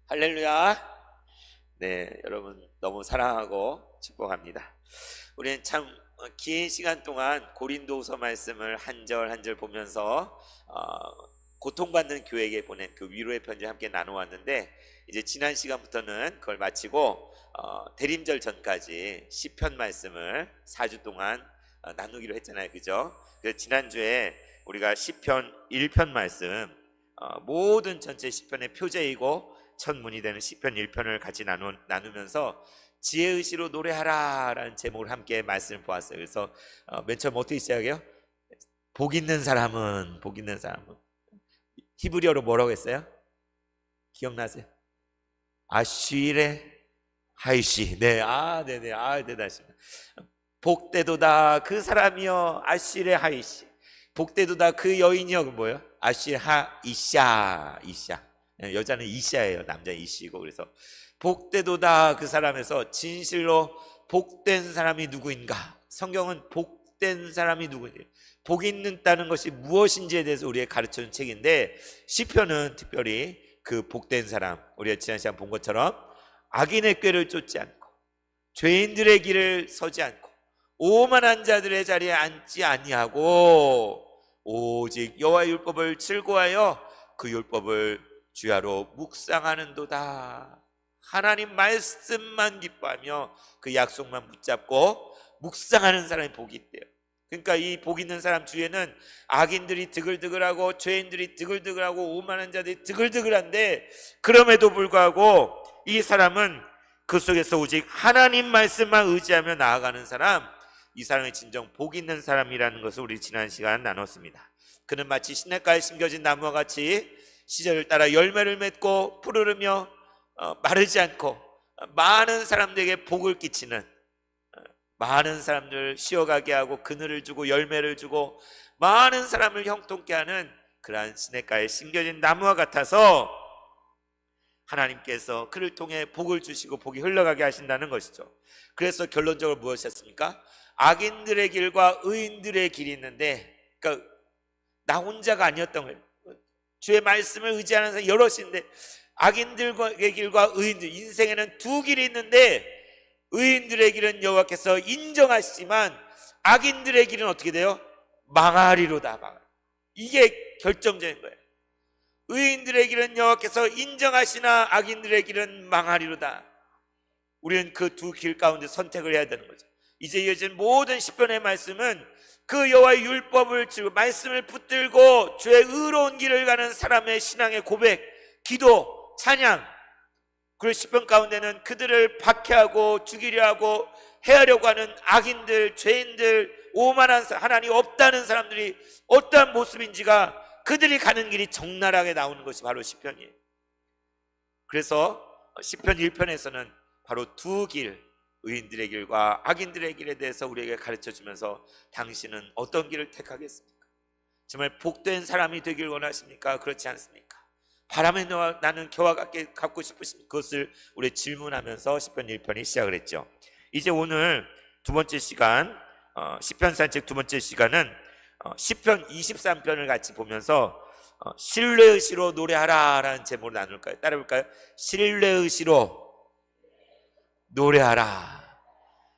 할렐루야. 네, 여러분 너무 사랑하고 축복합니다. 우리는 참 긴 시간 동안 고린도후서 말씀을 한 절 한 절 보면서 고통받는 교회에게 보낸 그 위로의 편지 함께 나눠왔는데, 이제 지난 시간부터는 그걸 마치고 대림절 전까지 시편 말씀을 4주 동안 나누기로 했잖아요, 그죠? 그래서 지난주에 우리가 시편 1편 말씀, 모든 전체 시편의 표제이고 천문이 되는 시편 1편을 같이 나누면서 지혜의시로 노래하라 라는 제목을 함께 말씀을 보았어요. 그래서 맨 처음 어떻게 시작해요? 복 있는 사람은 히브리어로 뭐라고 했어요? 기억나세요? 아쉬레 하이시. 네, 네네, 대단하십니다. 복되도다 그 사람이여 아쉬레 하이시. 복되도다 그 여인이여. 그 뭐예요? 아쉬하 이샤. 여자는 이샤예요, 남자는 이시고. 그래서 복되도다 그 사람에서 진실로 복된 사람이 누구인가? 성경은 복된 사람이 누구인가, 복 있다는 것이 무엇인지에 대해서 우리에게 가르쳐준 책인데, 시편은 특별히 그 복된 사람, 우리가 지난 시간 본 것처럼 악인의 꾀를 쫓지 않고 죄인들의 길을 서지 않고 오만한 자들의 자리에 앉지 아니하고 오직 여호와의 율법을 즐거워하여 그 율법을 주야로 묵상하는도다. 하나님 말씀만 기뻐하며 그 약속만 붙잡고 묵상하는 사람이 복이 있대요. 그러니까 이 복 있는 사람 주위에는 악인들이 드글드글하고 죄인들이 드글드글하고 오만한 자들이 드글드글한데, 그럼에도 불구하고 이 사람은 그 속에서 오직 하나님 말씀만 의지하며 나아가는 사람, 이 사람이 진정 복 있는 사람이라는 것을 우리 지난 시간 나눴습니다. 그는 마치 시냇가에 심겨진 나무와 같이 시절을 따라 열매를 맺고 푸르르며 마르지 않고 많은 사람들에게 복을 끼치는, 많은 사람들 쉬어가게 하고 그늘을 주고 열매를 주고 많은 사람을 형통케 하는 그러한 시냇가에 심겨진 나무와 같아서 하나님께서 그를 통해 복을 주시고 복이 흘러가게 하신다는 것이죠. 그래서 결론적으로 무엇이었습니까? 악인들의 길과 의인들의 길이 있는데, 그러니까 나 혼자가 아니었던 거예요. 주의 말씀을 의지하는 사람이 여럿인데, 악인들의 길과 의인들, 인생에는 두 길이 있는데 의인들의 길은 여호와께서 인정하시지만 악인들의 길은 어떻게 돼요? 망하리로다. 이게 결정적인 거예요. 의인들의 길은 여호와께서 인정하시나 악인들의 길은 망하리로다. 우리는 그 두 길 가운데 선택을 해야 되는 거죠. 이제 이어진 모든 시편의 말씀은 그 여호와의 율법을 지고 말씀을 붙들고 주의 의로운 길을 가는 사람의 신앙의 고백, 기도, 찬양, 그리고 시편 가운데는 그들을 박해하고 죽이려 하고 해하려고 하는 악인들, 죄인들, 오만한 하나님 없다는 사람들이 어떠한 모습인지가, 그들이 가는 길이 적나라하게 나오는 것이 바로 시편이에요. 그래서 시편 1편에서는 바로 두 길, 의인들의 길과 악인들의 길에 대해서 우리에게 가르쳐주면서 당신은 어떤 길을 택하겠습니까? 정말 복된 사람이 되길 원하십니까? 그렇지 않습니까? 바람에 나는 겨와 같게 갖고 싶으십니까? 그것을 우리 질문하면서 시편 1편이 시작을 했죠. 이제 오늘 두 번째 시간, 시편 산책 두 번째 시간은 시편 23편을 같이 보면서 신뢰의 시로 노래하라 라는 제목으로 나눌까요? 따라볼까요? 신뢰의 시로 노래하라.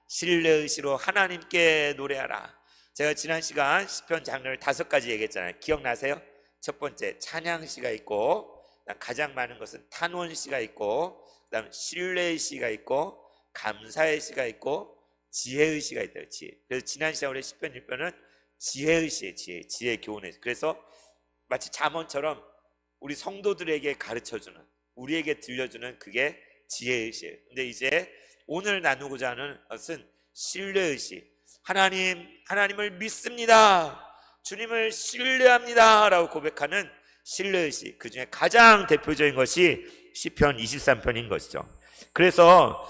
신뢰의 시로 하나님께 노래하라. 제가 지난 시간 시편 장르를 5가지 얘기했잖아요. 기억나세요? 첫 번째 찬양시가 있고, 가장 많은 것은 탄원시가 있고, 그 다음 신뢰의 시가 있고, 감사의 시가 있고, 지혜의 시가 있다. 지혜. 그래서 지난 시간 우리 시편 1편은 지혜의 시에 지혜 교훈의 시. 그래서 마치 잠언처럼 우리 성도들에게 가르쳐주는, 우리에게 들려주는 그게 지혜의 시예요. 근데 이제 오늘 나누고자 하는 것은 신뢰의 시. 하나님을 믿습니다, 주님을 신뢰합니다 라고 고백하는 신뢰의 시. 그 중에 가장 대표적인 것이 시편 23편인 것이죠. 그래서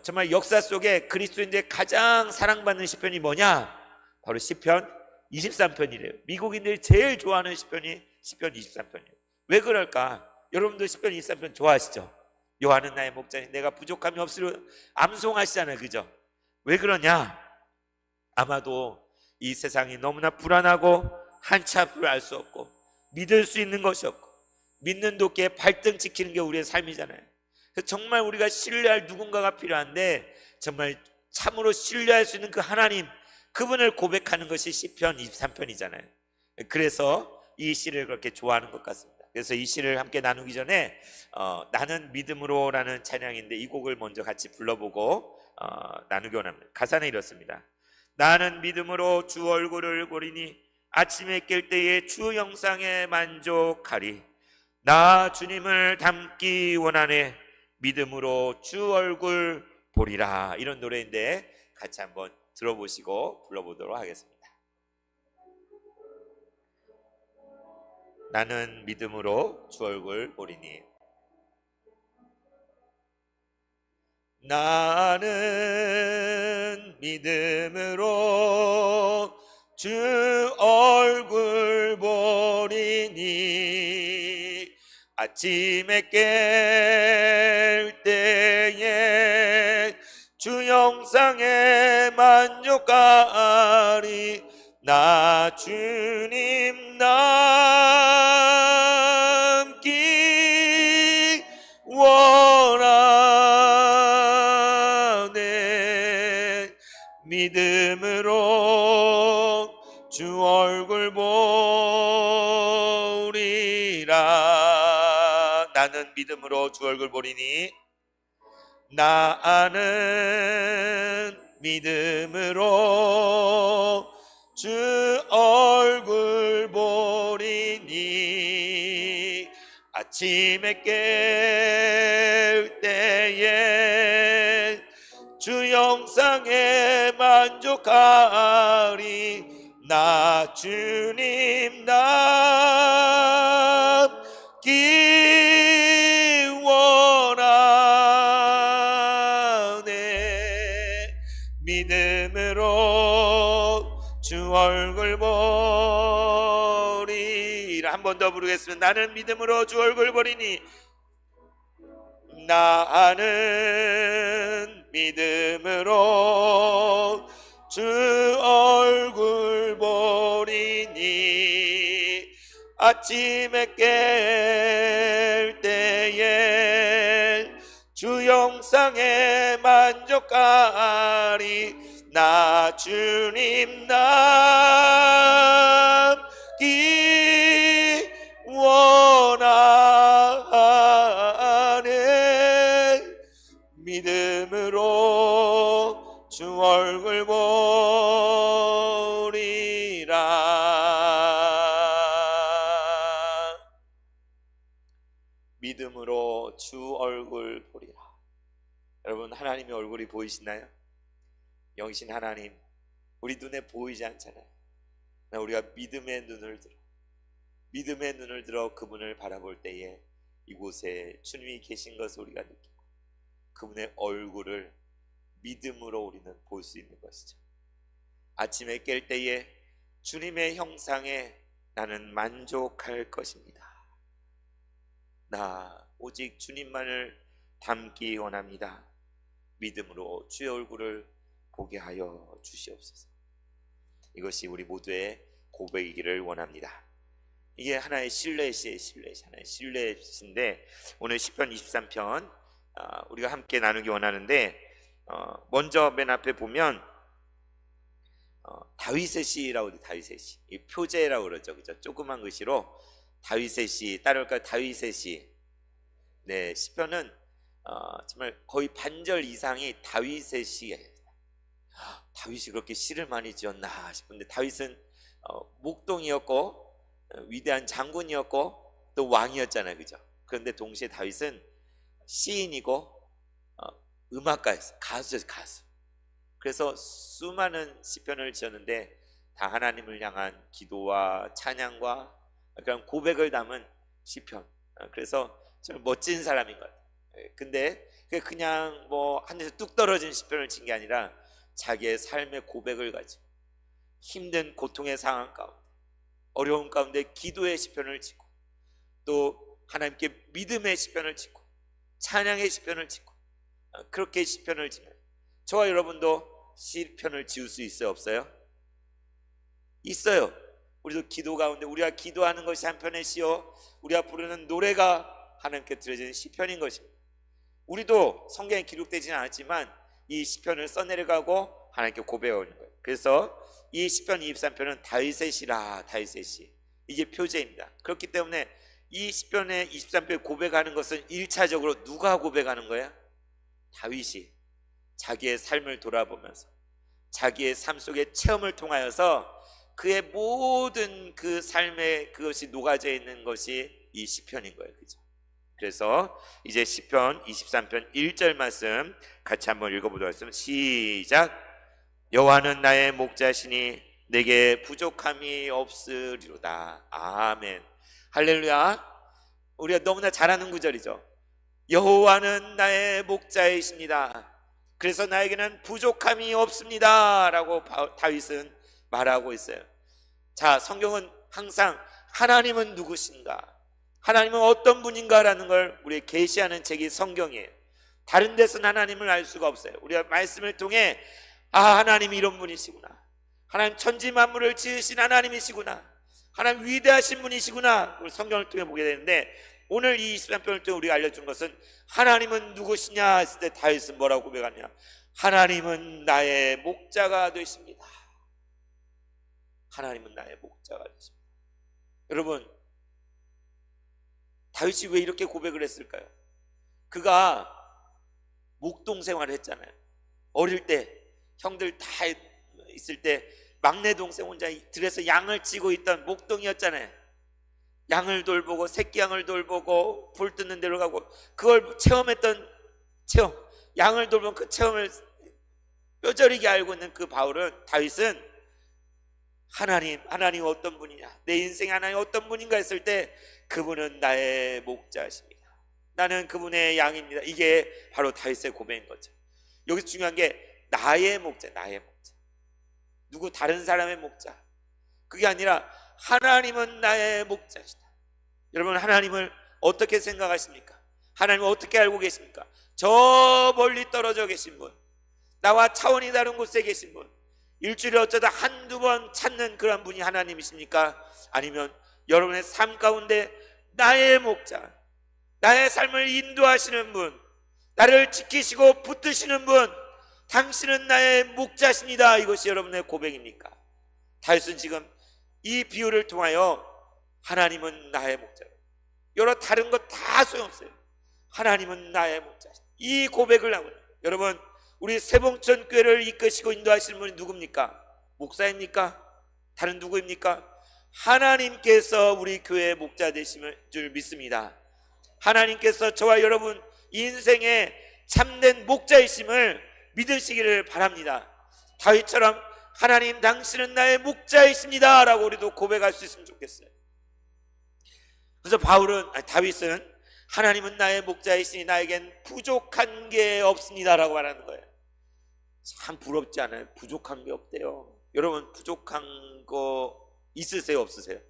정말 역사 속에 그리스도인들의 가장 사랑받는 시편이 뭐냐? 바로 시편 23편이래요. 미국인들이 제일 좋아하는 시편이 시편 23편이에요. 왜 그럴까? 여러분들 시편 23편 좋아하시죠? 여호와는 나의 목자니 내가 부족함이 없으려 암송하시잖아요, 그죠? 왜 그러냐? 아마도 이 세상이 너무나 불안하고 한치 앞을 알 수 없고 믿을 수 있는 것이 없고 믿는 도끼에 발등 찍히는 게 우리의 삶이잖아요. 그래서 정말 우리가 신뢰할 누군가가 필요한데, 정말 참으로 신뢰할 수 있는 그 하나님, 그분을 고백하는 것이 시편 23편이잖아요. 그래서 이 시를 그렇게 좋아하는 것 같습니다. 그래서 이 시를 함께 나누기 전에 나는 믿음으로 라는 찬양인데, 이 곡을 먼저 같이 불러보고 나누기 원합니다. 가사는 이렇습니다. 나는 믿음으로 주 얼굴을 보리니 아침에 깰 때에 주 형상에 만족하리. 나 주님을 닮기 원하네. 믿음으로 주 얼굴 보리라. 이런 노래인데 같이 한번 들어보시고 불러보도록 하겠습니다. 나는 믿음으로 주 얼굴 보리니. 나는 믿음으로 주 얼굴 보리니 아침에 깰 때에 주 형상에 만족하리. 나 주님 닮기 원하네. 믿음으로 주 얼굴 보리라. 나는 믿음으로 주 얼굴 보리니. 나는 믿음으로 주 얼굴 보리니 아침에 깰 때에 주 형상에 만족하리. 나 주님 닮기 원하네. 믿음으로 주 얼굴 보리라. 한 번 더 부르겠습니다. 나는 믿음으로 주 얼굴 보리니. 나는 믿음으로 주 얼굴 보리니 아침에 깰 때에 주 형상에 만족하리. 나 주님 닮기 원하네. 믿음으로 주 얼굴 보리라. 믿음으로 주 얼굴 보리라. 여러분, 하나님의 얼굴이 보이시나요? 영신 하나님, 우리 눈에 보이지 않잖아요. 우리가 믿음의 눈을 들어 그분을 바라볼 때에 이곳에 주님이 계신 것을 우리가 느끼고 그분의 얼굴을 믿음으로 우리는 볼 수 있는 것이죠. 아침에 깰 때에 주님의 형상에 나는 만족할 것입니다. 나 오직 주님만을 닮기 원합니다. 믿음으로 주의 얼굴을 보게 하여 주시옵소서. 이것이 우리 모두의 고백이기를 원합니다. 이게 하나의 하나의 신뢰시인데, 오늘 시편 23편 우리가 함께 나누기 원하는데, 먼저 맨 앞에 보면 다윗의 시라고, 다윗의 시, 이 표제라고 그러죠, 그죠? 조그만 글씨로 다윗의 시, 따를까 다윗의 시. 네, 시편은 정말 거의 반절 이상이 다윗의 시예요. 다윗이 그렇게 시를 많이 지었나 싶은데, 다윗은 목동이었고 위대한 장군이었고 또 왕이었잖아요, 그죠? 그런데 동시에 다윗은 시인이고 음악가였어요. 가수였어요, 가수. 그래서 수많은 시편을 지었는데 다 하나님을 향한 기도와 찬양과 그런 고백을 담은 시편. 그래서 정말 멋진 사람인 것 같아요. 근데 그냥 뭐 하늘에서 뚝 떨어진 시편을 친 게 아니라 자기의 삶의 고백을 가지고 힘든 고통의 상황 가운데, 어려운 가운데 기도의 시편을 짓고, 또 하나님께 믿음의 시편을 짓고 찬양의 시편을 짓고, 그렇게 시편을 지면 저와 여러분도 시편을 지을 수 있어요, 없어요? 있어요. 우리도 기도 가운데 우리가 기도하는 것이 한 편의 시요, 우리가 부르는 노래가 하나님께 드려지는 시편인 것입니다. 우리도 성경에 기록되지는 않았지만 이 시편을 써내려가고 하나님께 고백하는 거예요. 그래서 이 시편 23편은 다윗의 시라, 다윗의 시, 이게 표제입니다. 그렇기 때문에 이 시편의 23편에 고백하는 것은 1차적으로 누가 고백하는 거야? 다윗이 자기의 삶을 돌아보면서 자기의 삶 속의 체험을 통하여서 그의 모든 그 삶에 그것이 녹아져 있는 것이 이 시편인 거예요. 그죠? 그래서 이제 시편 23편 1절 말씀 같이 한번 읽어보도록 하겠습니다. 시작. 여호와는 나의 목자시니 내게 부족함이 없으리로다. 아멘. 할렐루야. 우리가 너무나 잘 아는 구절이죠. 여호와는 나의 목자이십니다. 그래서 나에게는 부족함이 없습니다 라고 다윗은 말하고 있어요. 자, 성경은 항상 하나님은 누구신가, 하나님은 어떤 분인가 라는 걸 우리에게 계시하는 책이 성경이에요. 다른 데서는 하나님을 알 수가 없어요. 우리가 말씀을 통해 하나님이 이런 분이시구나, 하나님 천지 만물을 지으신 하나님이시구나, 하나님 위대하신 분이시구나, 우리 성경을 통해 보게 되는데, 오늘 이 23편을 통해 우리가 알려준 것은 하나님은 누구시냐 했을 때 다윗은 뭐라고 고백하냐? 하나님은 나의 목자가 되십니다. 하나님은 나의 목자가 되십니다. 여러분, 다윗이 왜 이렇게 고백을 했을까요? 그가 목동 생활을 했잖아요. 어릴 때 형들 다 있을 때 막내 동생 혼자 들에서 양을 찌고 있던 목동이었잖아요. 양을 돌보고 새끼 양을 돌보고 불 뜯는 데로 가고 그걸 체험했던 체험, 양을 돌보는 그 체험을 뼈저리게 알고 있는 그 다윗은 하나님 어떤 분이냐, 내 인생에 하나님 어떤 분인가 했을 때 그분은 나의 목자십니다. 나는 그분의 양입니다. 이게 바로 다윗의 고백인 거죠. 여기서 중요한 게 나의 목자, 나의 목자. 누구 다른 사람의 목자, 그게 아니라 하나님은 나의 목자시다. 여러분, 하나님을 어떻게 생각하십니까? 하나님을 어떻게 알고 계십니까? 저 멀리 떨어져 계신 분, 나와 차원이 다른 곳에 계신 분, 일주일에 어쩌다 한두 번 찾는 그런 분이 하나님이십니까? 아니면 여러분의 삶 가운데 나의 목자, 나의 삶을 인도하시는 분, 나를 지키시고 붙드시는 분, 당신은 나의 목자십니다. 이것이 여러분의 고백입니까? 다윗은 지금 이 비유를 통하여 하나님은 나의 목자, 여러 다른 것 다 소용없어요. 하나님은 나의 목자, 이 고백을 하고, 여러분, 우리 세봉천 교회를 이끄시고 인도하시는 분이 누굽니까? 목사입니까? 다른 누구입니까? 하나님께서 우리 교회의 목자 되심을 줄 믿습니다. 하나님께서 저와 여러분 인생의 참된 목자이심을 믿으시기를 바랍니다. 다윗처럼 하나님 당신은 나의 목자이십니다 라고 우리도 고백할 수 있으면 좋겠어요. 그래서 다윗은 하나님은 나의 목자이시니 나에겐 부족한 게 없습니다 라고 말하는 거예요. 참 부럽지 않아요? 부족한 게 없대요. 여러분, 부족한 거 있으세요, 없으세요?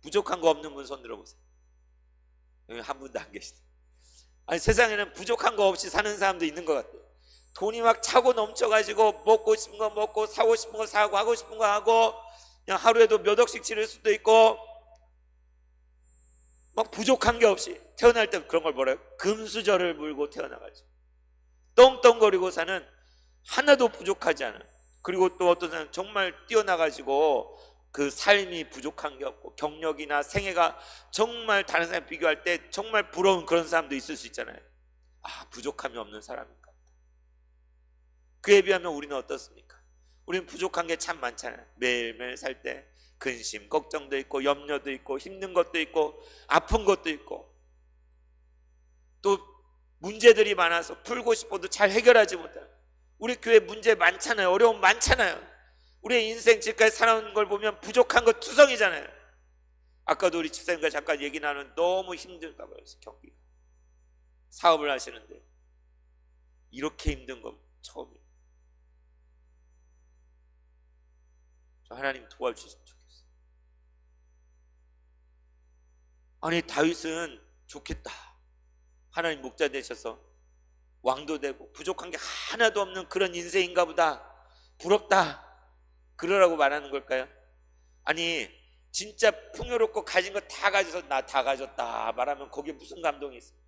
부족한 거 없는 분 손 들어보세요. 여기 한 분도 안 계시죠? 아니, 세상에는 부족한 거 없이 사는 사람도 있는 것 같아요. 돈이 막 차고 넘쳐가지고 먹고 싶은 거 먹고 사고 싶은 거 사고 하고 싶은 거 하고 그냥 하루에도 몇 억씩 치를 수도 있고, 막 부족한 게 없이 태어날 때 그런 걸 뭐래요? 금수저를 물고 태어나가지고 떵떵거리고 사는, 하나도 부족하지 않은, 그리고 또 어떤 사람은 정말 뛰어나가지고 그 삶이 부족한 게 없고 경력이나 생애가 정말 다른 사람 비교할 때 정말 부러운 그런 사람도 있을 수 있잖아요. 부족함이 없는 사람인가. 그에 비하면 우리는 어떻습니까? 우리는 부족한 게 참 많잖아요. 매일매일 살 때 근심, 걱정도 있고 염려도 있고 힘든 것도 있고 아픈 것도 있고 또 문제들이 많아서 풀고 싶어도 잘 해결하지 못해요. 우리 교회 문제 많잖아요. 어려움 많잖아요. 우리의 인생 지금까지 살아온 걸 보면 부족한 거 투성이잖아요. 아까도 우리 집사님과 잠깐 얘기 나누는 너무 힘든가 봐요. 경기가 사업을 하시는데 이렇게 힘든 건 처음이에요. 저 하나님 도와주셨으면 좋겠어요. 아니, 다윗은 좋겠다, 하나님 목자 되셔서 왕도 되고 부족한 게 하나도 없는 그런 인생인가 보다, 부럽다, 그러라고 말하는 걸까요? 아니, 진짜 풍요롭고 가진 거 다 가져서 나 다 가졌다 말하면 거기에 무슨 감동이 있어요?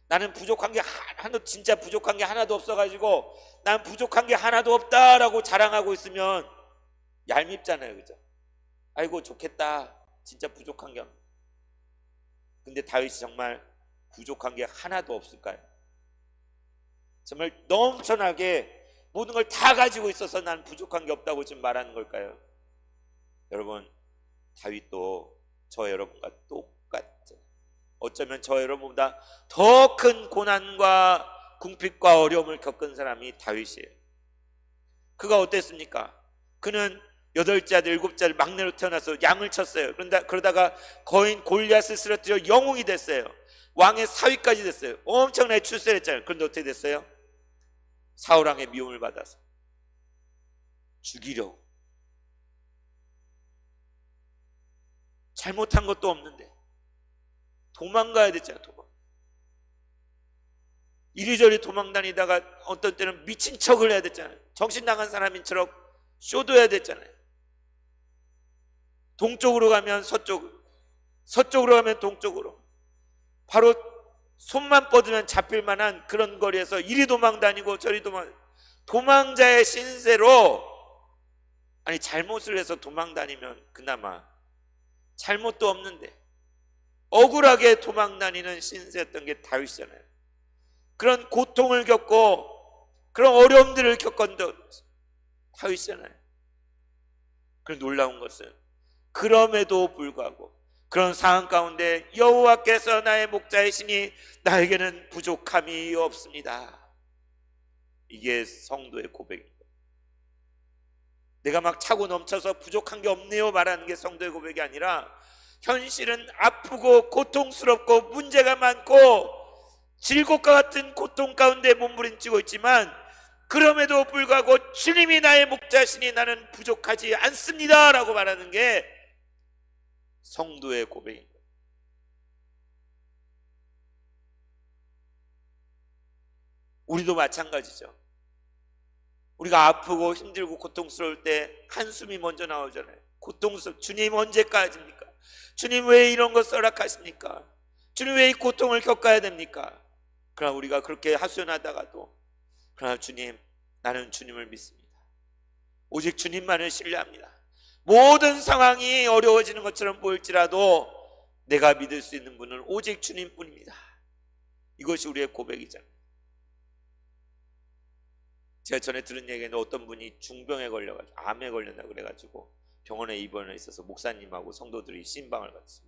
나는 부족한 게 하나도, 진짜 부족한 게 하나도 없어가지고 난 부족한 게 하나도 없다라고 자랑하고 있으면 얄밉잖아요, 그죠? 아이고 좋겠다, 진짜 부족한 게 없네. 근데 다윗이 정말 부족한 게 하나도 없을까요? 정말 넘쳐나게 모든 걸 다 가지고 있어서 난 부족한 게 없다고 지금 말하는 걸까요? 여러분, 다윗도 저 여러분과 똑같죠. 어쩌면 저 여러분보다 더 큰 고난과 궁핍과 어려움을 겪은 사람이 다윗이에요. 그가 어땠습니까? 그는 8째 아들 7째 아들 막내로 태어나서 양을 쳤어요. 그러다가 거인 골리앗을 쓰러뜨려 영웅이 됐어요. 왕의 사위까지 됐어요. 엄청나게 출세를 했잖아요. 그런데 어떻게 됐어요? 사울왕의 미움을 받아서 죽이려고. 잘못한 것도 없는데 도망가야 됐잖아요. 이리저리 도망다니다가 어떤 때는 미친 척을 해야 됐잖아요. 정신 나간 사람인처럼 쇼도해야 됐잖아요. 동쪽으로 가면 서쪽으로, 서쪽으로 가면 동쪽으로, 바로 손만 뻗으면 잡힐 만한 그런 거리에서 이리 도망다니고 저리 도망자의 신세로, 아니 잘못을 해서 도망다니면 그나마 잘못도 없는데 억울하게 도망다니는 신세였던 게 다윗이잖아요. 그런 고통을 겪고 그런 어려움들을 겪은 다윗이잖아요. 그런 놀라운 것은 그럼에도 불구하고 그런 상황 가운데 여호와께서 나의 목자이시니 나에게는 부족함이 없습니다. 이게 성도의 고백입니다. 내가 막 차고 넘쳐서 부족한 게 없네요 말하는 게 성도의 고백이 아니라, 현실은 아프고 고통스럽고 문제가 많고 질곡과 같은 고통 가운데 몸부림치고 있지만 그럼에도 불구하고 주님이 나의 목자시니 나는 부족하지 않습니다 라고 말하는 게 성도의 고백입니다. 우리도 마찬가지죠. 우리가 아프고 힘들고 고통스러울 때 한숨이 먼저 나오잖아요. 주님 언제까지입니까? 주님 왜 이런 거 허락하십니까? 주님 왜 이 고통을 겪어야 됩니까? 그러나 우리가 그렇게 하소연하다가도, 그러나 주님, 나는 주님을 믿습니다. 오직 주님만을 신뢰합니다. 모든 상황이 어려워지는 것처럼 보일지라도 내가 믿을 수 있는 분은 오직 주님뿐입니다. 이것이 우리의 고백이잖아요. 제가 전에 들은 얘기는 어떤 분이 중병에 걸려가지고 암에 걸렸다고 그래가지고 병원에 입원해 있어서 목사님하고 성도들이 신방을 갔지.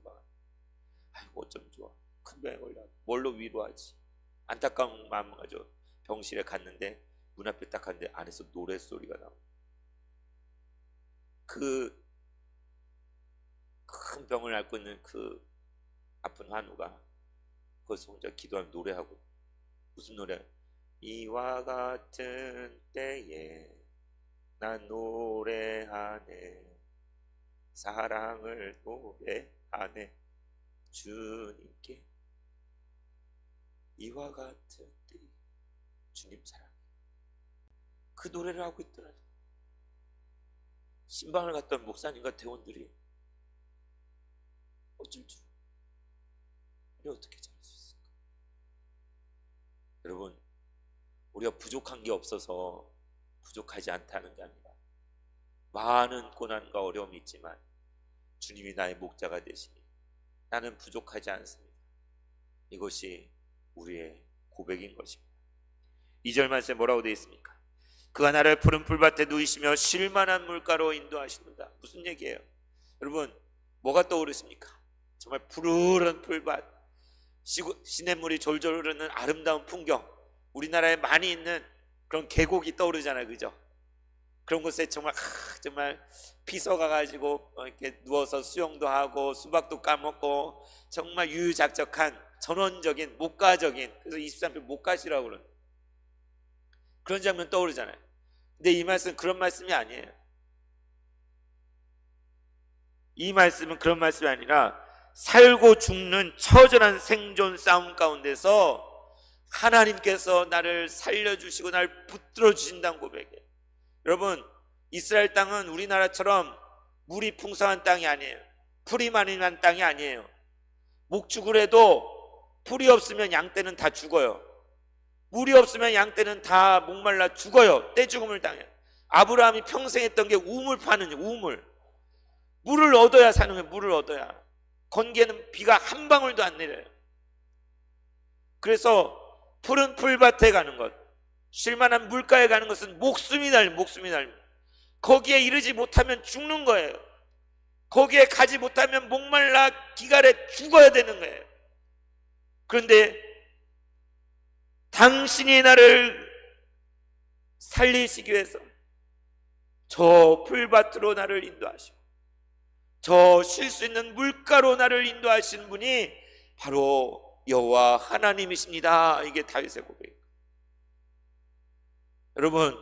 아이고 어쩜 좋아, 큰 병에 걸려, 뭘로 위로하지? 안타까운 마음을 가지고 병실에 갔는데 문 앞에 딱 갔는데 안에서 노랫소리가 나오고, 그 큰 병을 앓고 있는 그 아픈 환우가 거기서 혼자 기도하며 노래하고, 무슨 노래? 이와 같은 때에 난 노래하네, 사랑을 노래하네 주님께. 이와 같은 때에 주님 사랑, 그 노래를 하고 있더라도 신방을 갔던 목사님과 대원들이 어쩔 줄, 우리 어떻게 잘할 수 있을까? 여러분, 우리가 부족한 게 없어서 부족하지 않다는 게 아니라 많은 고난과 어려움이 있지만 주님이 나의 목자가 되시니 나는 부족하지 않습니다. 이것이 우리의 고백인 것입니다. 2절 말씀에 뭐라고 되어 있습니까? 그가 나를 푸른 풀밭에 누이시며 쉴만한 물가로 인도하시는다. 무슨 얘기예요? 여러분, 뭐가 떠오르십니까? 정말 푸르른 풀밭, 시냇물이 졸졸 흐르는 아름다운 풍경, 우리나라에 많이 있는 그런 계곡이 떠오르잖아요, 그죠? 그런 곳에 정말 피서가가지고 이렇게 누워서 수영도 하고 수박도 까먹고 정말 유유작적한 전원적인 목가적인, 그래서 23편 목가시라고 그러는 그런 장면 떠오르잖아요. 근데 이 말씀은 그런 말씀이 아니에요. 이 말씀은 그런 말씀이 아니라 살고 죽는 처절한 생존 싸움 가운데서 하나님께서 나를 살려주시고 나를 붙들어 주신다는 고백이에요. 여러분, 이스라엘 땅은 우리나라처럼 물이 풍성한 땅이 아니에요. 풀이 많이 난 땅이 아니에요. 목축을 해도 풀이 없으면 양떼는 다 죽어요. 물이 없으면 양떼는 다 목말라 죽어요. 떼죽음을 당해요. 아브라함이 평생 했던 게 우물 파는 우물. 물을 얻어야 사는 거예요. 물을 얻어야. 건기에는 비가 한 방울도 안 내려요. 그래서 푸른 풀밭에 가는 것, 쉴만한 물가에 가는 것은 목숨이 달립니다. 거기에 이르지 못하면 죽는 거예요. 거기에 가지 못하면 목말라 기갈에 죽어야 되는 거예요. 그런데 당신이 나를 살리시기 위해서 저 풀밭으로 나를 인도하시고 저 쉴 수 있는 물가로 나를 인도하신 분이 바로 여호와 하나님이십니다. 이게 다윗의 고백입니다. 여러분,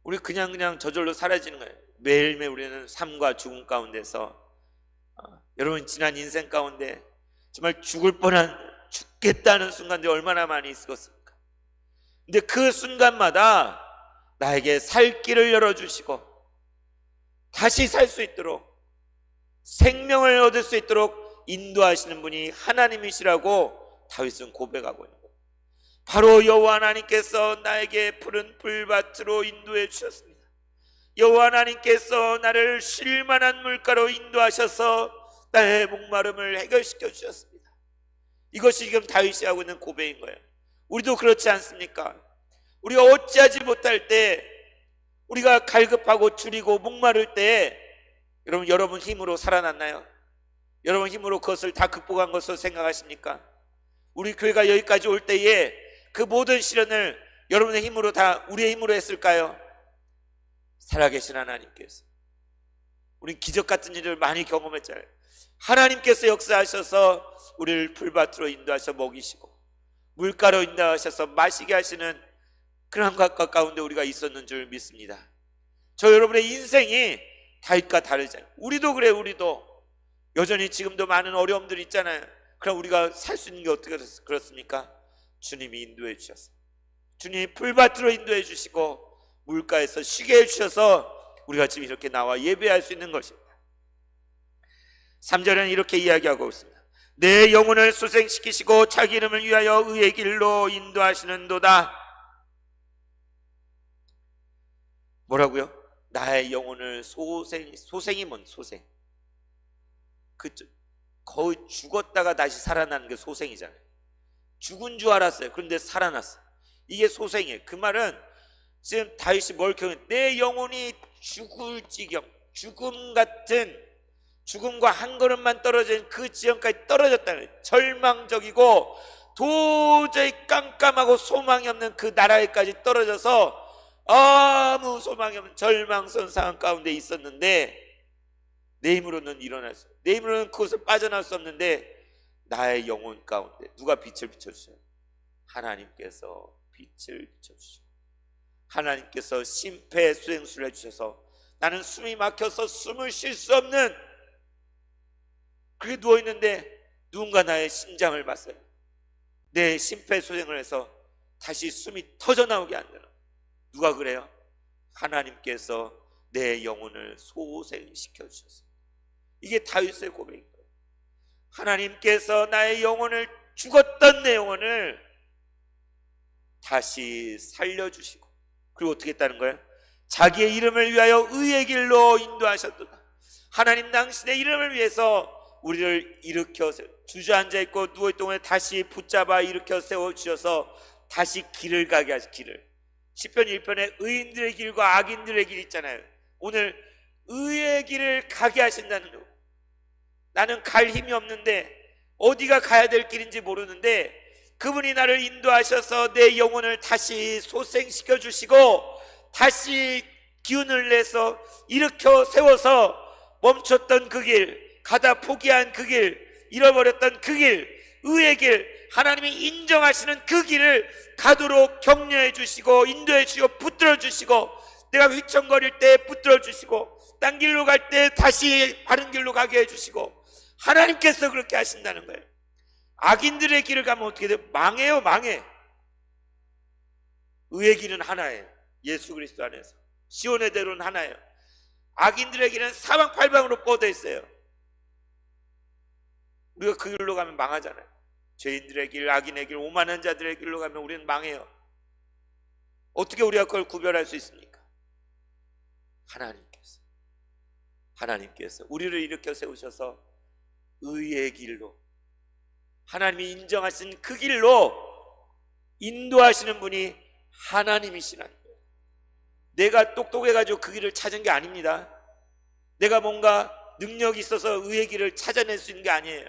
우리 그냥 저절로 사라지는 거예요. 매일매일 우리는 삶과 죽음 가운데서 여러분 지난 인생 가운데 정말 죽겠다는 순간들이 얼마나 많이 있었습니까? 근데 그 순간마다 나에게 살 길을 열어주시고 다시 살 수 있도록 생명을 얻을 수 있도록 인도하시는 분이 하나님이시라고 다윗은 고백하고 있는 거예요. 바로 여호와 하나님께서 나에게 푸른 풀밭으로 인도해 주셨습니다. 여호와 하나님께서 나를 쉴 만한 물가로 인도하셔서 나의 목마름을 해결시켜 주셨습니다. 이것이 지금 다윗이 하고 있는 고백인 거예요. 우리도 그렇지 않습니까? 우리가 어찌하지 못할 때, 우리가 갈급하고 줄이고 목마를 때 여러분 힘으로 살아났나요? 여러분 힘으로 그것을 다 극복한 것으로 생각하십니까? 우리 교회가 여기까지 올 때에 그 모든 시련을 여러분의 힘으로 다 우리의 힘으로 했을까요? 살아계신 하나님께서. 우리 기적 같은 일을 많이 경험했잖아요. 하나님께서 역사하셔서 우리를 풀밭으로 인도하셔 먹이시고 물가로 인도하셔서 마시게 하시는 그런 것 가운데 우리가 있었는 줄 믿습니다. 저 여러분의 인생이 다윗과 다르잖아요. 우리도 그래요. 우리도 여전히 지금도 많은 어려움들이 있잖아요. 그럼 우리가 살 수 있는 게 어떻게 그렇습니까? 주님이 인도해 주셨어요. 주님이 풀밭으로 인도해 주시고 물가에서 쉬게 해주셔서 우리가 지금 이렇게 나와 예배할 수 있는 것입니다. 3절은 이렇게 이야기하고 있습니다. 내 영혼을 소생시키시고 자기 이름을 위하여 의의 길로 인도하시는도다. 뭐라고요? 나의 영혼을 소생이 뭔 소생? 거의 죽었다가 다시 살아나는 게 소생이잖아요. 죽은 줄 알았어요. 그런데 살아났어요. 이게 소생이에요. 그 말은 지금 다윗이 뭘 경험해? 내 영혼이 죽을 지경, 죽음과 한 걸음만 떨어진 그 지경까지 떨어졌다는 거예요. 절망적이고 도저히 깜깜하고 소망이 없는 그 나라에까지 떨어져서 아무 소망이 없는 절망스러운 상황 가운데 있었는데 내 힘으로는 일어날 수 없어요. 내 힘으로는 그것을 빠져나올 수 없는데 나의 영혼 가운데 누가 빛을 비춰주셔요? 하나님께서 빛을 비춰주시고 하나님께서 심폐소생술을 해주셔서 나는 숨이 막혀서 숨을 쉴 수 없는 그렇게 누워있는데 누군가 나의 심장을 봤어요. 내 심폐소생을 해서 다시 숨이 터져나오게 한다는. 누가 그래요? 하나님께서 내 영혼을 소생시켜 주셨어요. 이게 다윗의 고백인 거예요. 하나님께서 나의 영혼을, 죽었던 내 영혼을 다시 살려주시고, 그리고 어떻게 했다는 거예요? 자기의 이름을 위하여 의의 길로 인도하셨도다. 하나님 당신의 이름을 위해서 우리를 일으켜 주저앉아 있고 누워있던 동안에 다시 붙잡아 일으켜 세워주셔서 다시 길을 가게 하시. 길을, 시편 1편에 의인들의 길과 악인들의 길 있잖아요. 오늘 의의 길을 가게 하신다는 거. 나는 갈 힘이 없는데 어디가 가야 될 길인지 모르는데 그분이 나를 인도하셔서 내 영혼을 다시 소생시켜 주시고 다시 기운을 내서 일으켜 세워서 멈췄던 그 길, 가다 포기한 그 길, 잃어버렸던 그 길, 의의 길, 하나님이 인정하시는 그 길을 가도록 격려해 주시고 인도해 주시고 붙들어 주시고, 내가 휘청거릴 때 붙들어 주시고 딴 길로 갈 때 다시 바른 길로 가게 해주시고, 하나님께서 그렇게 하신다는 거예요. 악인들의 길을 가면 어떻게 돼요? 망해요. 망해. 의의 길은 하나예요. 예수 그리스도 안에서 시온의 대로는 하나예요. 악인들의 길은 사방팔방으로 뻗어 있어요. 우리가 그 길로 가면 망하잖아요. 죄인들의 길, 악인의 길, 오만한 자들의 길로 가면 우리는 망해요. 어떻게 우리가 그걸 구별할 수 있습니까? 하나님께서 우리를 일으켜 세우셔서 의의 길로, 하나님이 인정하신 그 길로 인도하시는 분이 하나님이시라는 거예요. 내가 똑똑해가지고 그 길을 찾은 게 아닙니다. 내가 뭔가 능력이 있어서 의의 길을 찾아낼 수 있는 게 아니에요.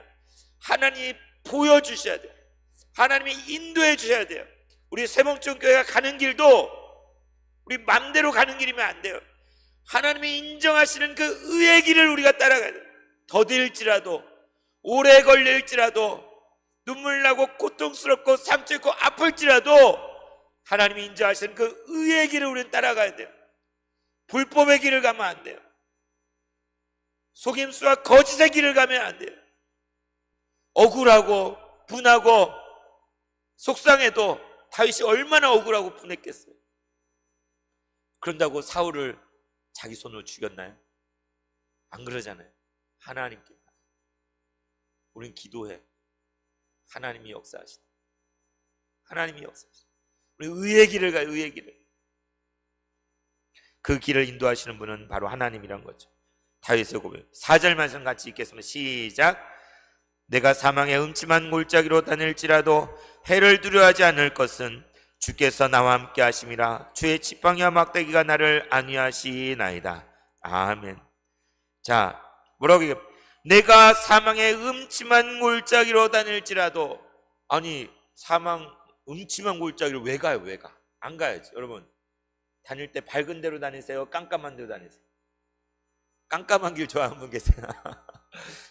하나님이 보여주셔야 돼요. 하나님이 인도해 주셔야 돼요. 우리 세봉촌교회가 가는 길도 우리 맘대로 가는 길이면 안 돼요. 하나님이 인정하시는 그 의의 길을 우리가 따라가야 돼요. 더딜지라도, 오래 걸릴지라도, 눈물 나고 고통스럽고 상처 있고 아플지라도 하나님이 인정하시는 그 의의 길을 우리는 따라가야 돼요. 불법의 길을 가면 안 돼요. 속임수와 거짓의 길을 가면 안 돼요. 억울하고 분하고 속상해도 다윗이 얼마나 억울하고 분했겠어요. 그런다고 사울을 자기 손으로 죽였나요? 안 그러잖아요. 하나님께. 우린 기도해. 하나님이 역사하시다. 하나님이 역사하시다. 우리 의의 길을 가요. 의의 길을. 그 길을 인도하시는 분은 바로 하나님이란 거죠. 다윗의 고백 4절 말씀 같이 읽겠습니다. 시작. 내가 사망의 음침한 골짜기로 다닐지라도 해를 두려워하지 않을 것은 주께서 나와 함께 하심이라. 주의 지팡이와 막대기가 나를 안위하시나이다. 아멘. 자, 뭐라고 얘기해? 내가 사망의 음침한 골짜기로 다닐지라도. 아니, 사망 음침한 골짜기로 왜 가요? 왜 가? 안 가야지. 여러분, 다닐 때 밝은 데로 다니세요? 깜깜한 데로 다니세요? 깜깜한 길 좋아하는 분 계세요?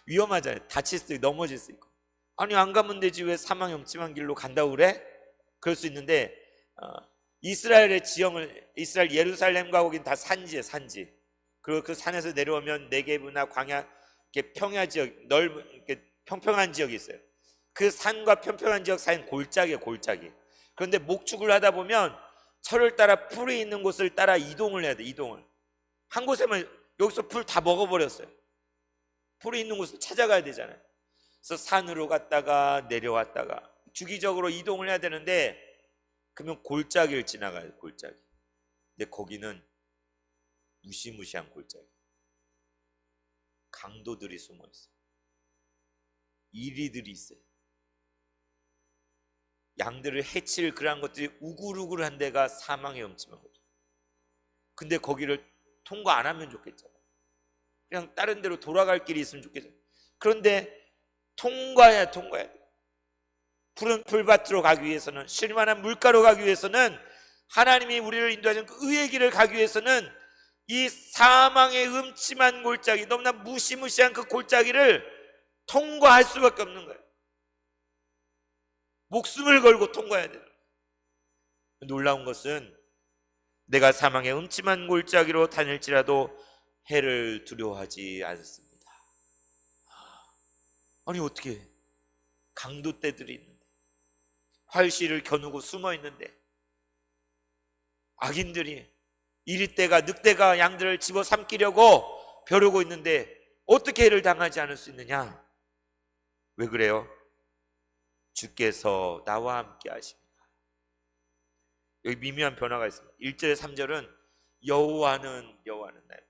위험하잖아요. 다칠 수도 있고 넘어질 수 있고. 아니, 안 가면 되지 왜 사망의 음침한 길로 간다고 그래? 그럴 수 있는데 이스라엘의 지형을, 이스라엘 예루살렘과 거긴 다 산지예요. 산지. 그리고 그 산에서 내려오면 네게브나 광야, 이렇게 평야 지역, 넓은 이렇게 평평한 지역이 있어요. 그 산과 평평한 지역 사이는 골짜기예요. 골짜기. 그런데 목축을 하다 보면 철을 따라 풀이 있는 곳을 따라 이동을 해야 돼. 이동을. 한 곳에만, 여기서 풀 다 먹어버렸어요. 풀이 있는 곳을 찾아가야 되잖아요. 그래서 산으로 갔다가 내려왔다가 주기적으로 이동을 해야 되는데, 그러면 골짜기를 지나가요. 골짜기. 근데 거기는 무시무시한 골짜기. 강도들이 숨어 있어요. 이리들이 있어요. 양들을 해칠 그러한 것들이 우글우글한 데가 사망의 음침한 거죠. 근데 거기를 통과 안 하면 좋겠잖아요. 그냥 다른 데로 돌아갈 길이 있으면 좋겠잖아요. 그런데 통과해야 돼. 푸른 풀밭으로 가기 위해서는, 쉴만한 물가로 가기 위해서는, 하나님이 우리를 인도하시는 그 의의 길을 가기 위해서는 이 사망의 음침한 골짜기, 너무나 무시무시한 그 골짜기를 통과할 수밖에 없는 거예요. 목숨을 걸고 통과해야 돼요. 놀라운 것은 내가 사망의 음침한 골짜기로 다닐지라도 해를 두려워하지 않습니다. 아니, 어떻게 강도떼들이 있는데, 활시를 겨누고 숨어 있는데, 악인들이 이리떼가 늑대가 양들을 집어삼키려고 벼르고 있는데 어떻게 해를 당하지 않을 수 있느냐? 왜 그래요? 주께서 나와 함께 하십니다. 여기 미묘한 변화가 있습니다. 1절 3절은 여호와는 나요.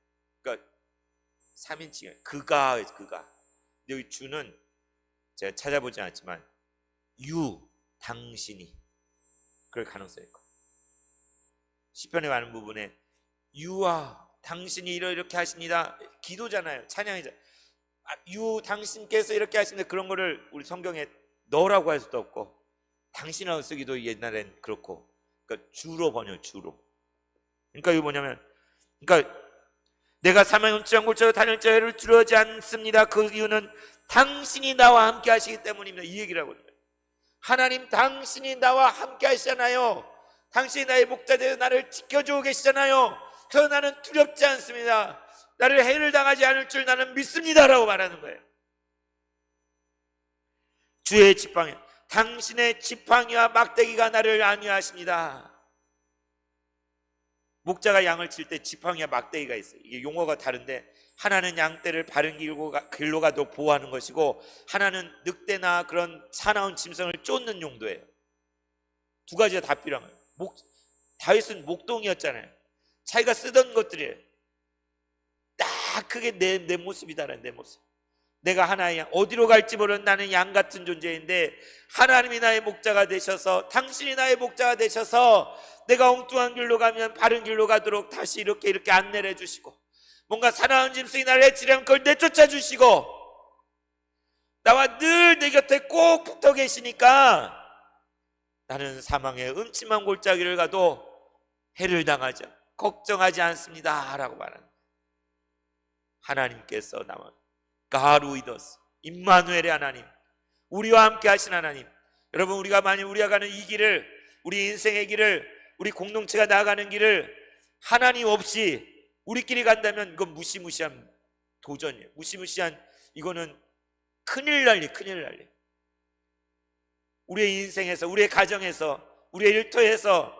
그러니까 3인칭이에요. 그가. 여기 주는 제가 찾아보지 않았지만 당신이, 그럴 가능성이 있고, 시편에 많은 부분에 유아, 당신이 이렇게 하십니다. 기도잖아요. 찬양이잖아요. 당신께서 이렇게 하십니다. 그런 거를 우리 성경에 너라고 할 수도 없고, 당신이라고 쓰기도 옛날엔 그렇고, 그러니까 주로 번역, 주로. 그러니까 이거 뭐냐면, 그러니까 내가 사망의 음침한 골짜기로 다닐지 해를 두려워하지 않습니다. 그 이유는 당신이 나와 함께 하시기 때문입니다. 이 얘기를 하고 있는 거예요. 하나님, 당신이 나와 함께 하시잖아요. 당신이 나의 목자되어 나를 지켜주고 계시잖아요. 그래서 나는 두렵지 않습니다. 나를 해를 당하지 않을 줄 나는 믿습니다라고 말하는 거예요. 주의 지팡이, 당신의 지팡이와 막대기가 나를 안위하십니다. 목자가 양을 칠 때 지팡이와 막대기가 있어요. 이게 용어가 다른데, 하나는 양떼를 바른 길로 가도록 보호하는 것이고, 하나는 늑대나 그런 사나운 짐승을 쫓는 용도예요. 두 가지가 다 필요한 거예요. 다윗은 목동이었잖아요. 자기가 쓰던 것들이에요. 딱 그게 내 모습이다라는, 내 모습. 내가 하나의 양, 어디로 갈지 모르는 나는 양 같은 존재인데, 하나님이 나의 목자가 되셔서, 당신이 나의 목자가 되셔서 내가 엉뚱한 길로 가면 바른 길로 가도록 다시 이렇게 안내를 해주시고, 뭔가 사나운 짐승이 나를 해치려면 그걸 내쫓아 주시고, 나와 늘 내 곁에 꼭 붙어 계시니까 나는 사망의 음침한 골짜기를 가도 해를 당하지 걱정하지 않습니다 라고 말합니다. 하나님께서 나와 God with us, 임마누엘의 하나님, 우리와 함께 하신 하나님. 여러분, 우리가 가는 이 길을, 우리 인생의 길을, 우리 공동체가 나아가는 길을 하나님 없이 우리끼리 간다면 이건 무시무시한 도전이에요. 무시무시한, 이거는 큰일 날 일. 우리의 인생에서, 우리의 가정에서, 우리의 일터에서,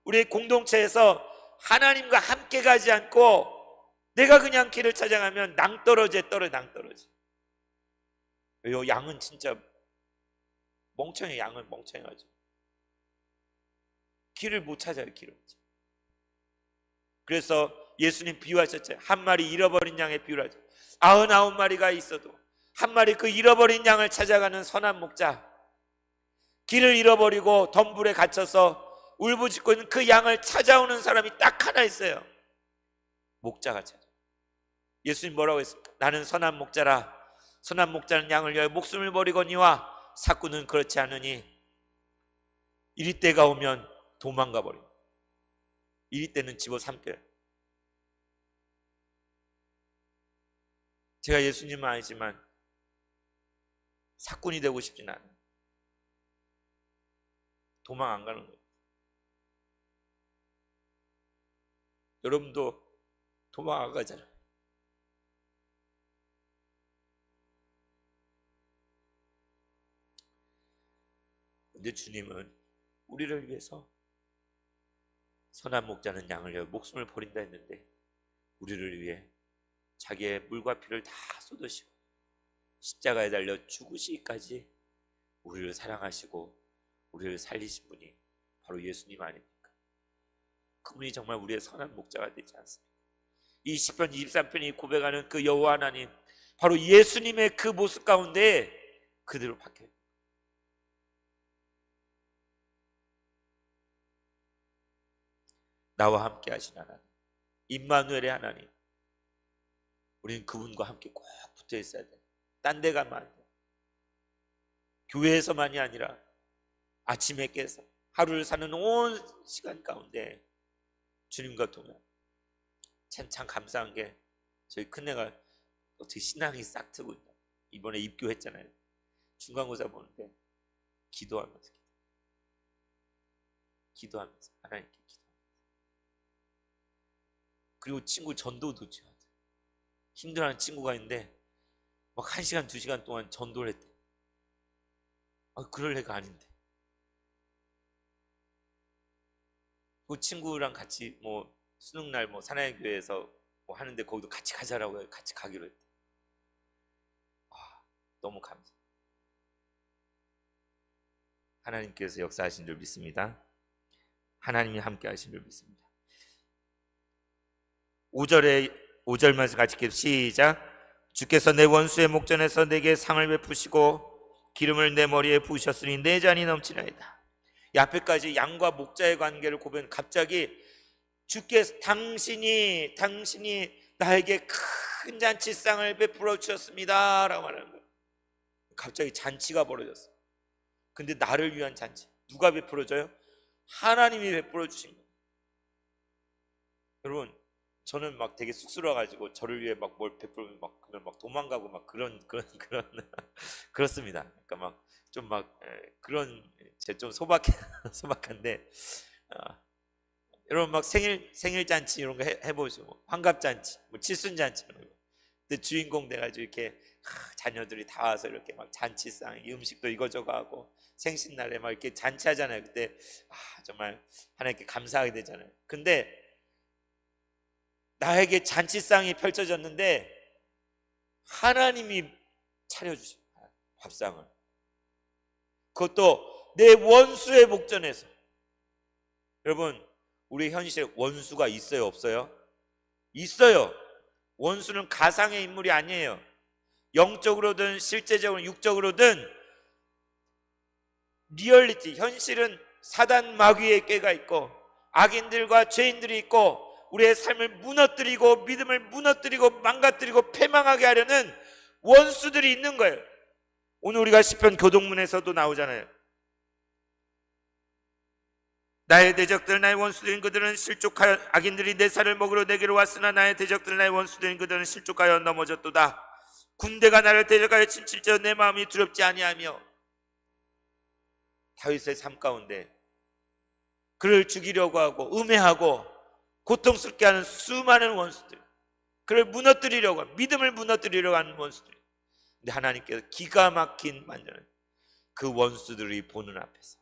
우리의 공동체에서 하나님과 함께 가지 않고 내가 그냥 길을 찾아가면 낭떠러지에 낭떠러지. 요 양은 진짜 멍청해. 양은 멍청해가지고 길을 못 찾아요. 길을. 그래서 예수님 비유하셨죠. 한 마리 잃어버린 양의 비유를 하죠. 99마리가 있어도 한 마리 그 잃어버린 양을 찾아가는 선한 목자, 길을 잃어버리고 덤불에 갇혀서 울부짖고 있는 그 양을 찾아오는 사람이 딱 하나 있어요. 목자가 찾아. 예수님 뭐라고 했습니까? 나는 선한 목자라. 선한 목자는 양을 위하여 목숨을 버리거니와 삭구는 그렇지 않으니 이리 때가 오면 도망가 버립니다. 이리 때는 집어삼켜요. 제가 예수님은 아니지만 사꾼이 되고 싶진 않아요. 도망 안 가는 거예요. 여러분도 도망 안 가잖아요. 근데 주님은 우리를 위해서 선한 목자는 양을 위해 목숨을 버린다 했는데, 우리를 위해 자기의 물과 피를 다 쏟으시고 십자가에 달려 죽으시기까지 우리를 사랑하시고 우리를 살리신 분이 바로 예수님 아닙니까? 그분이 정말 우리의 선한 목자가 되지 않습니까? 이 시편 23편이 고백하는 그 여호와 하나님, 바로 예수님의 그 모습 가운데 그대로 박혀요. 나와 함께 하신 하나님, 임마누엘의 하나님, 우리는 그분과 함께 꼭 붙어 있어야 돼. 딴 데 가면 안 돼. 교회에서만이 아니라 아침에 깨서 하루를 사는 온 시간 가운데 주님과 동행. 참 감사한 게, 저희 큰애가 어떻게 신앙이 싹 트고 있나. 이번에 입교했잖아요. 중간고사 보는데 기도하면서 하나님께 기도하면서, 그리고 친구 전도도 지어야 돼. 힘들어하는 친구가 있는데 막 1시간 2시간 동안 전도를 했대. 그럴 애가 아닌데. 그 친구랑 같이 뭐 수능날 뭐 사나이 교회에서 뭐 하는데 거기도 같이 가자라고 해서 같이 가기로 했대. 너무 감사. 하나님께서 역사하신 줄 믿습니다. 하나님이 함께 하신 줄 믿습니다. 5절 말씀 같이 읽겠습니다. 시작. 주께서 내 원수의 목전에서 내게 상을 베푸시고 기름을 내 머리에 부으셨으니 내 잔이 넘치나이다. 이 앞에까지 양과 목자의 관계를 고백하는, 갑자기 주께서 당신이 나에게 큰 잔치상을 베풀어 주셨습니다 라고 말하는 거예요. 갑자기 잔치가 벌어졌어. 근데 나를 위한 잔치, 누가 베풀어줘요? 하나님이 베풀어 주신 거예요. 여러분, 저는 막 되게 쑥스러워가지고 저를 위해 막 뭘 베풀면 그러면 막 도망가고 막 그런 그렇습니다. 그러니까 막 좀 그런 제 좀 소박한데, 여러분 막 생일 잔치 이런 거 해보시고, 환갑 잔치, 뭐 칠순 잔치 이런 거. 근데 주인공 돼가지고 이렇게 자녀들이 다 와서 이렇게 막 잔치상, 음식도 이거저거 하고 생신날에 막 이렇게 잔치하잖아요. 그때 정말 하나님께 감사하게 되잖아요. 근데 나에게 잔치상이 펼쳐졌는데 하나님이 차려주신 밥상을, 그것도 내 원수의 목전에서. 여러분, 우리 현실에 원수가 있어요, 없어요? 있어요. 원수는 가상의 인물이 아니에요. 영적으로든 실제적으로 육적으로든 리얼리티, 현실은 사단 마귀의 꾀가 있고 악인들과 죄인들이 있고 우리의 삶을 무너뜨리고 믿음을 무너뜨리고 망가뜨리고 패망하게 하려는 원수들이 있는 거예요. 오늘 우리가 시편 교동문에서도 나오잖아요. 나의 대적들 나의 원수들인 그들은 실족하여, 악인들이 내 살을 먹으러 내게로 왔으나 나의 대적들 나의 원수들인 그들은 실족하여 넘어졌도다. 군대가 나를 대적하여 침칠지어 내 마음이 두렵지 아니하며. 다윗의 삶 가운데 그를 죽이려고 하고 음해하고 고통스럽게 하는 수많은 원수들, 그를 무너뜨리려고 하는, 믿음을 무너뜨리려고 하는 원수들. 근데 하나님께서 기가 막힌 만전을 그 원수들이 보는 앞에서,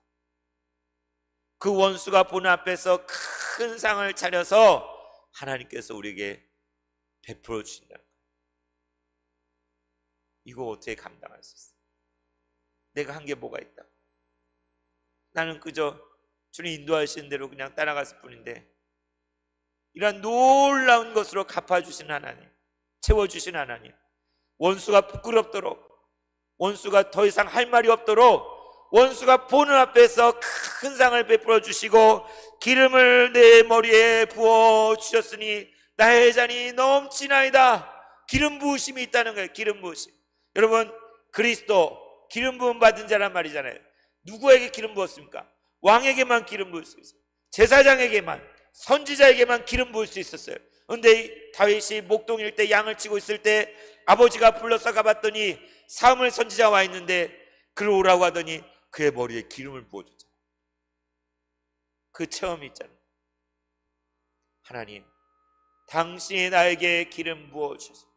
그 원수가 보는 앞에서 큰 상을 차려서 하나님께서 우리에게 베풀어 주신다는 거예요. 이거 어떻게 감당할 수 있어? 내가 한 게 뭐가 있다? 나는 그저 주님 인도하시는 대로 그냥 따라갔을 뿐인데, 이런 놀라운 것으로 갚아주시는 하나님, 채워주시는 하나님, 원수가 부끄럽도록, 원수가 더 이상 할 말이 없도록 원수가 보는 앞에서 큰 상을 베풀어 주시고 기름을 내 머리에 부어 주셨으니 나의 잔이 넘치나이다. 기름 부으심이 있다는 거예요. 기름 부으심. 여러분, 그리스도 기름 부음 받은 자란 말이잖아요. 누구에게 기름 부었습니까? 왕에게만 기름 부을 수 있어요. 제사장에게만, 선지자에게만 기름 부을 수 있었어요. 그런데 다윗이 목동일 때 양을 치고 있을 때 아버지가 불러서 가봤더니 사무엘 선지자가 와 있는데 그를 오라고 하더니 그의 머리에 기름을 부어줬잖아요. 그 체험이 있잖아요. 하나님, 당신이 나에게 기름 부어주소서.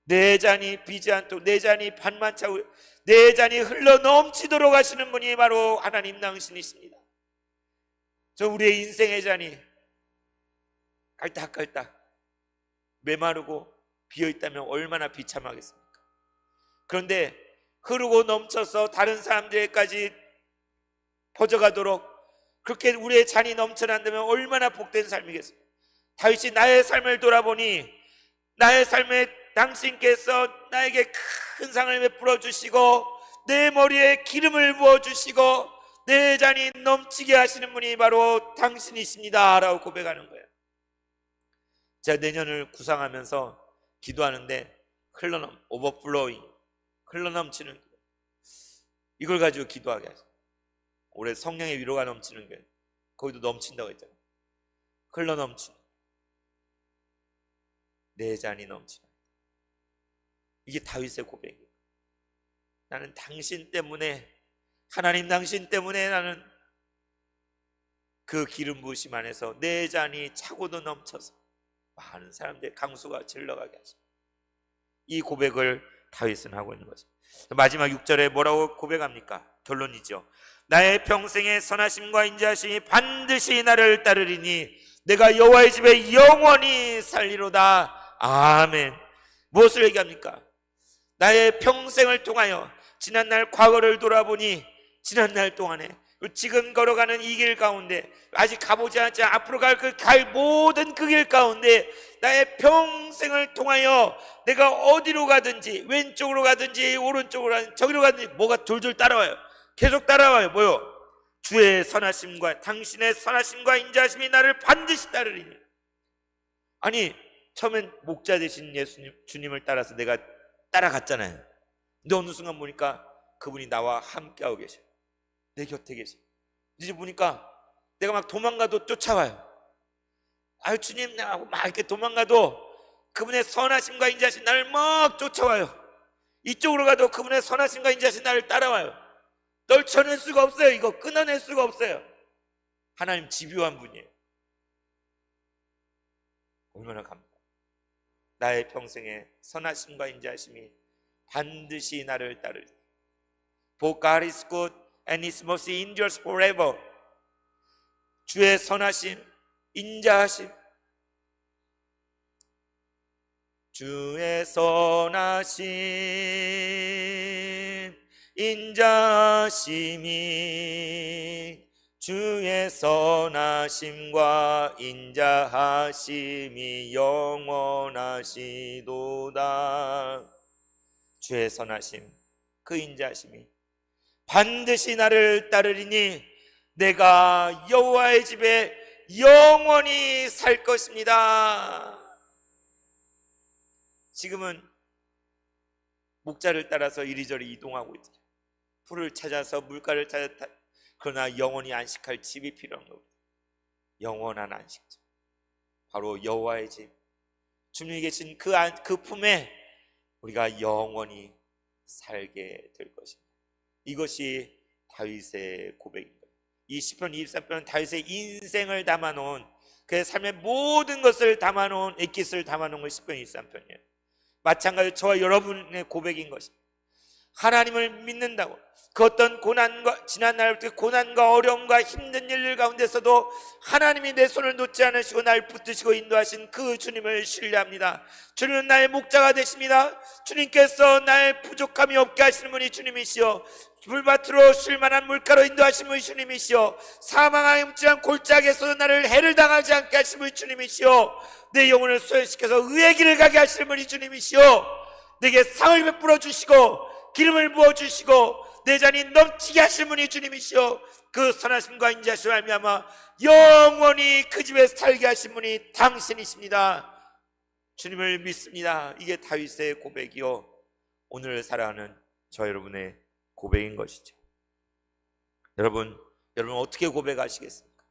내 잔이 비지 않도록, 내 잔이 반만 차고 내 잔이 흘러 넘치도록 하시는 분이 바로 하나님 당신이십니다. 저 우리의 인생의 잔이 깔딱깔딱 메마르고 비어있다면 얼마나 비참하겠습니까? 그런데 흐르고 넘쳐서 다른 사람들에게까지 퍼져가도록 그렇게 우리의 잔이 넘쳐난다면 얼마나 복된 삶이겠습니까? 다윗이 나의 삶을 돌아보니 나의 삶에 당신께서 나에게 큰 상을 베풀어 주시고 내 머리에 기름을 부어 주시고 내 잔이 넘치게 하시는 분이 바로 당신이십니다 라고 고백하는 거예요. 제가 내년을 구상하면서 기도하는데 오버플로잉, 흘러넘치는, 이걸 가지고 기도하게 하죠. 올해 성령의 위로가 넘치는 게 거기도 넘친다고 했잖아요. 흘러넘치는, 내 잔이 넘치는, 이게 다윗의 고백이에요. 나는 당신 때문에, 하나님 당신 때문에 나는 그 기름 부으심 안에서 내 잔이 차고도 넘쳐서 많은 사람들의 강수가 질러가게 하십니다. 이 고백을 다윗은 하고 있는 것입니다. 마지막 6절에 뭐라고 고백합니까? 결론이죠. 나의 평생의 선하심과 인자하심이 반드시 나를 따르리니 내가 여호와의 집에 영원히 살리로다. 아멘. 무엇을 얘기합니까? 나의 평생을 통하여 지난날 과거를 돌아보니 지난날 동안에 지금 걸어가는 이 길 가운데 아직 가보지 않지 앞으로 갈 모든 그 길 가운데 나의 평생을 통하여 내가 어디로 가든지 왼쪽으로 가든지 오른쪽으로 가든지 저기로 가든지 뭐가 졸졸 따라와요. 계속 따라와요. 뭐요? 주의 선하심과 당신의 선하심과 인자하심이 나를 반드시 따르리니. 아니 처음엔 목자 되신 예수님 주님을 따라서 내가 따라갔잖아요. 근데 어느 순간 보니까 그분이 나와 함께하고 계셔요. 내 곁에 계세요. 이제 보니까 내가 막 도망가도 쫓아와요. 아유 주님 하고 막 이렇게 도망가도 그분의 선하심과 인자하심 나를 막 쫓아와요. 이쪽으로 가도 그분의 선하심과 인자하심 나를 따라와요. 떨쳐낼 수가 없어요. 이거 끊어낼 수가 없어요. 하나님 집요한 분이에요. 얼마나 감사해요. 나의 평생에 선하심과 인자하심이 반드시 나를 따르리. For God is good and His mercy endures forever. 주의 선하심, 인자하심, 주의 선하심, 인자하심이, 주의 선하심과 인자하심이 영원하시도다. 주의 선하심, 그 인자하심이 반드시 나를 따르리니 내가 여호와의 집에 영원히 살 것입니다. 지금은 목자를 따라서 이리저리 이동하고 있죠. 풀을 찾아서 물가를 찾았다. 그러나 영원히 안식할 집이 필요한 겁니다. 영원한 안식처, 바로 여호와의 집, 주님이 계신 그 품에 우리가 영원히 살게 될 것입니다. 이것이 다윗의 고백입니다. 이 시편 23편은 다윗의 인생을 담아놓은, 그의 삶의 모든 것을 담아놓은, 엑기스를 담아놓은 것 시편 23편이에요. 마찬가지로 저와 여러분의 고백인 것입니다. 하나님을 믿는다고 그 어떤 고난과, 지난 날부터 고난과 어려움과 힘든 일 가운데서도 하나님이 내 손을 놓지 않으시고 날 붙드시고 인도하신 그 주님을 신뢰합니다. 주님은 나의 목자가 되십니다. 주님께서 나의 부족함이 없게 하시는 분이 주님이시여, 물밭으로 쉴 만한 물가로 인도하시는 분이 주님이시여, 사망하에 묻지한 골짜기에서도 나를 해를 당하지 않게 하시는 분이 주님이시여, 내 영혼을 소멸시켜서 의의 길을 가게 하시는 분이 주님이시여, 내게 상을 베풀어 주시고 기름을 부어 주시고 내 잔이 넘치게 하시는 분이 주님이시여, 그 선하심과 인자심을 말미암아 영원히 그 집에 살게 하신 분이 당신이십니다. 주님을 믿습니다. 이게 다윗의 고백이요, 오늘 살아가는 저 여러분의 고백인 것이죠. 여러분 어떻게 고백하시겠습니까?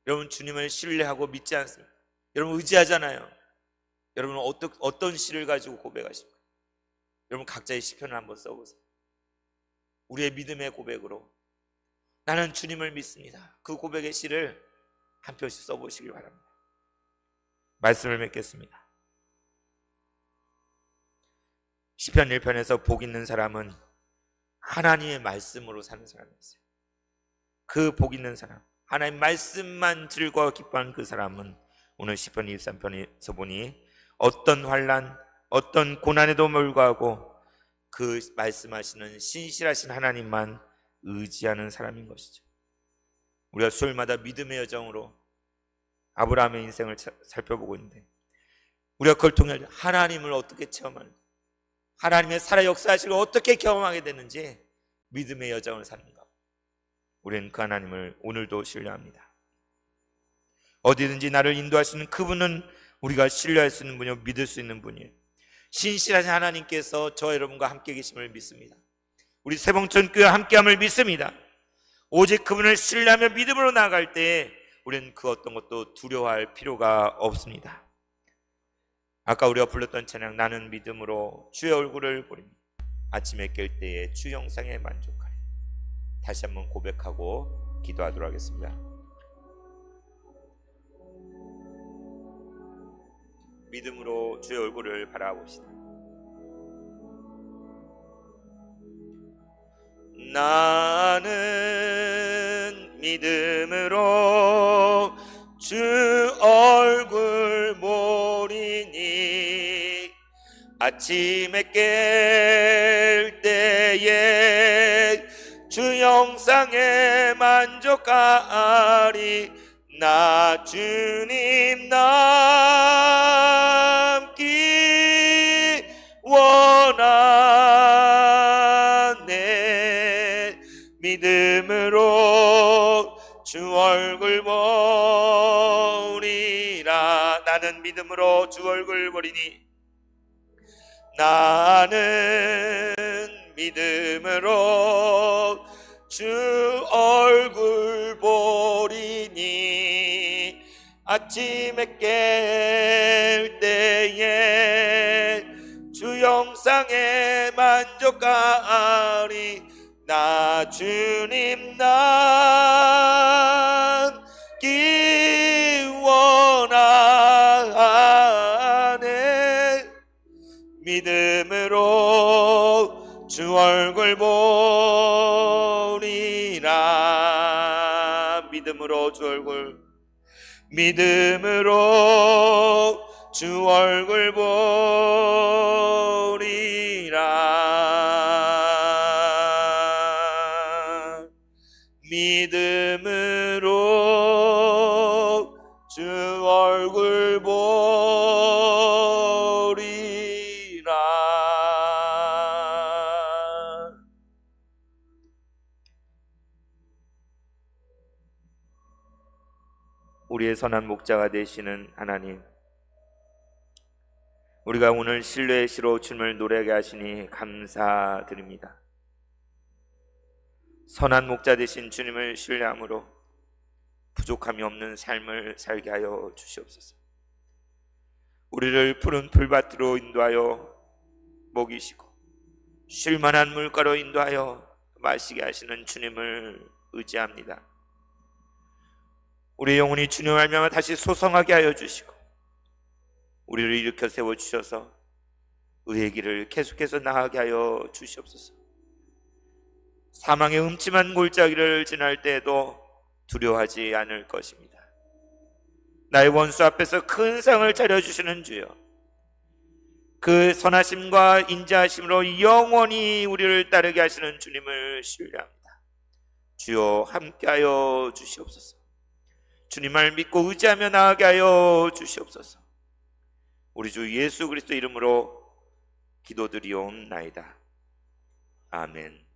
여러분 주님을 신뢰하고 믿지 않습니까? 여러분 의지하잖아요. 여러분은 어떤 시를 가지고 고백하십니까? 여러분 각자의 시편을 한번 써보세요. 우리의 믿음의 고백으로 나는 주님을 믿습니다, 그 고백의 시를 한 편씩 써보시길 바랍니다. 말씀을 맺겠습니다. 시편 1편에서 복 있는 사람은 하나님의 말씀으로 사는 사람이었어요. 그 복 있는 사람, 하나님 말씀만 즐거워 기뻐하는 그 사람은 오늘 시편 23편에서 보니 어떤 환난, 어떤 고난에도 불구하고 그 말씀하시는 신실하신 하나님만 의지하는 사람인 것이죠. 우리가 수요일마다 믿음의 여정으로 아브라함의 인생을 살펴보고 있는데, 우리가 그걸 통해 하나님을 어떻게 체험하는지, 하나님의 살아 역사하시고 어떻게 경험하게 됐는지 믿음의 여정을 사는가, 우리는 그 하나님을 오늘도 신뢰합니다. 어디든지 나를 인도하시는 그분은 우리가 신뢰할 수 있는 분이요, 믿을 수 있는 분이에요. 신실하신 하나님께서 저 여러분과 함께 계심을 믿습니다. 우리 새봉천교회와 함께함을 믿습니다. 오직 그분을 신뢰하며 믿음으로 나아갈 때 우리는 그 어떤 것도 두려워할 필요가 없습니다. 아까 우리가 불렀던 찬양, 나는 믿음으로 주의 얼굴을 보리니 아침에 깰 때에 주 형상에 만족하리. 다시 한번 고백하고 기도하도록 하겠습니다. 믿음으로 주의 얼굴을 바라봅시다. 나는 믿음으로 주 얼굴 보리니 아침에 깰 때에 주 형상에 만족하리. 나 주님 남기 원하네. 믿음으로 주 얼굴 보리라. 나는 믿음으로 주 얼굴 보리니 나는 믿음으로 주 얼굴 보리니 아침에 깰 때에 주 형상에 만족하리. 나 주님 남기 원하네. 믿음으로 주 얼굴 보리라. 믿음으로 주 얼굴, 믿음으로 주 얼굴 보리라. 믿음으로 주 얼굴 보리라. 우리의 선한 목자가 되시는 하나님, 우리가 오늘 신뢰의 시로 주님을 노래하게 하시니 감사드립니다. 선한 목자 되신 주님을 신뢰함으로 부족함이 없는 삶을 살게 하여 주시옵소서. 우리를 푸른 풀밭으로 인도하여 먹이시고 쉴만한 물가로 인도하여 마시게 하시는 주님을 의지합니다. 우리 영혼이 주님을 알면 다시 소성하게 하여 주시고 우리를 일으켜 세워주셔서 의의 길을 계속해서 나아가게 하여 주시옵소서. 사망의 음침한 골짜기를 지날 때에도 두려워하지 않을 것입니다. 나의 원수 앞에서 큰 상을 차려주시는 주여, 그 선하심과 인자하심으로 영원히 우리를 따르게 하시는 주님을 신뢰합니다. 주여 함께하여 주시옵소서. 주님을 믿고 의지하며 나아가게 하여 주시옵소서. 우리 주 예수 그리스도 이름으로 기도드리옵나이다. 아멘.